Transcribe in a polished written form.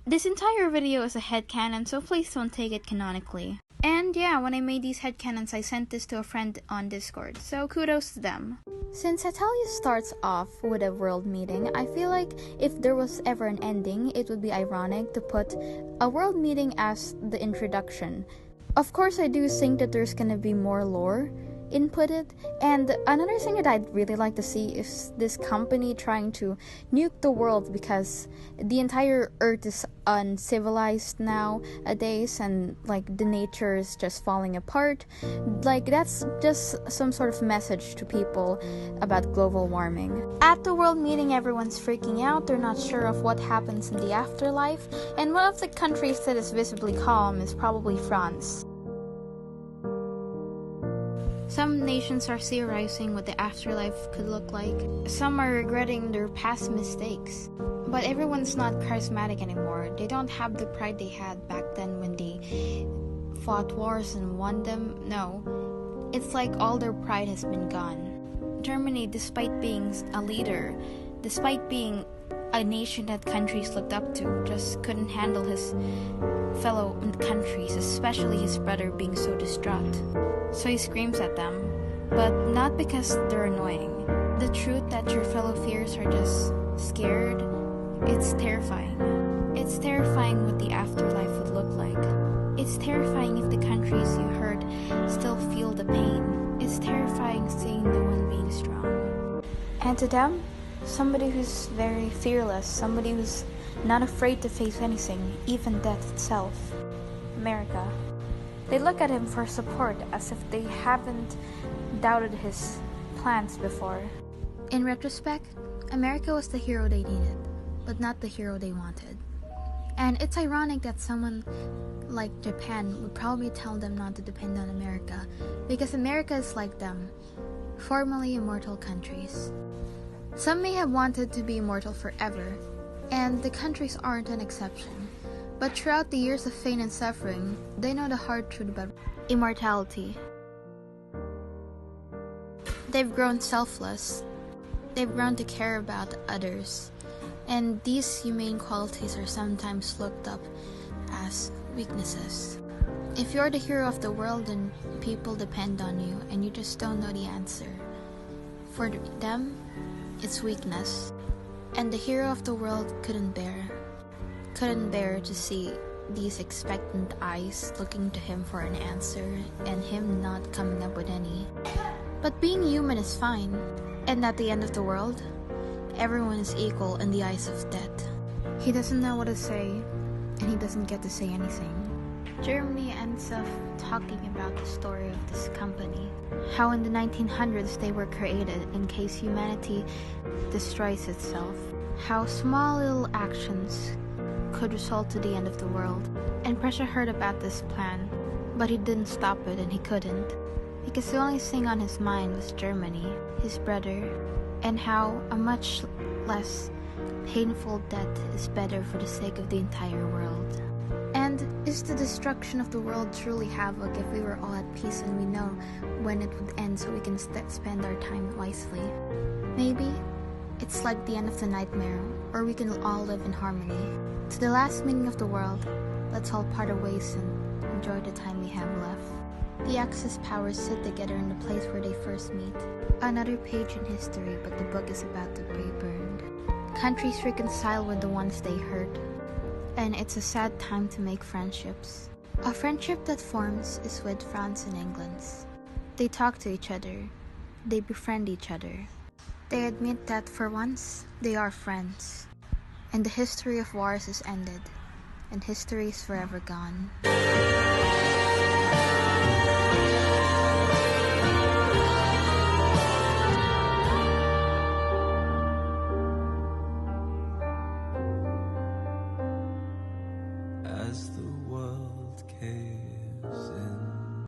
This entire video is a headcanon, so please don't take it canonically. And yeah, when I made these headcanons, I sent this to a friend on Discord, so kudos to them. Since Hetalia starts off with a world meeting, I feel like if there was ever an ending, it would be ironic to put a world meeting as the introduction. Of course, I do think that there's gonna be more lore inputted, and another thing that I'd really like to see is this company trying to nuke the world because the entire earth is uncivilized nowadays, and like the nature is just falling apart. Like that's just some sort of message to people about global warming. At the world meeting, everyone's freaking out. They're not sure of what happens in the afterlife, and one of the countries that is visibly calm is probably France. Some nations are theorizing what the afterlife could look like. Some are regretting their past mistakes. But everyone's not charismatic anymore. They don't have the pride they had back then when they fought wars and won them. No, it's like all their pride has been gone. Germany, despite being a leader, despite being a nation that countries looked up to, just couldn't handle his fellow countries, especially his brother, being so distraught. So he screams at them, but not because they're annoying. The truth that your fellow fears are just scared, it's terrifying. It's terrifying what the afterlife would look like. It's terrifying if the countries you hurt still feel the pain. It's terrifying seeing the one being strong. And to them, somebody who's very fearless, somebody who's not afraid to face anything, even death itself. America. They look at him for support as if they haven't doubted his plans before. In retrospect, America was the hero they needed, but not the hero they wanted. And it's ironic that someone like Japan would probably tell them not to depend on America, because America is like them, formerly immortal countries. Some may have wanted to be immortal forever, and the countries aren't an exception. But throughout the years of pain and suffering, they know the hard truth about immortality. They've grown selfless. They've grown to care about others. And these humane qualities are sometimes looked up as weaknesses. If you're the hero of the world and people depend on you and you just don't know the answer, for them, it's weakness. And the hero of the world couldn't bear to see these expectant eyes looking to him for an answer and him not coming up with any. But being human is fine, and at the end of the world, everyone is equal in the eyes of death. He doesn't know what to say, and he doesn't get to say anything. Germany ends up talking about the story of this company, how in the 1900s they were created in case humanity destroys itself, how small little actions could result to the end of the world. And Prussia heard about this plan, but he didn't stop it, and he couldn't, because the only thing on his mind was Germany, his brother, and how a much less painful death is better for the sake of the entire world. And is the destruction of the world truly havoc if we were all at peace and we know when it would end so we can spend our time wisely? Maybe it's like the end of the nightmare, or we can all live in harmony. To the last meeting of the world, let's all part our ways and enjoy the time we have left. The Axis powers sit together in the place where they first meet. Another page in history, but the book is about to be burned. Countries reconcile with the ones they hurt, and it's a sad time to make friendships. A friendship that forms is with France and England. They talk to each other. They befriend each other. They admit that for once, they are friends. And the history of wars is ended, and history is forever gone. As the world came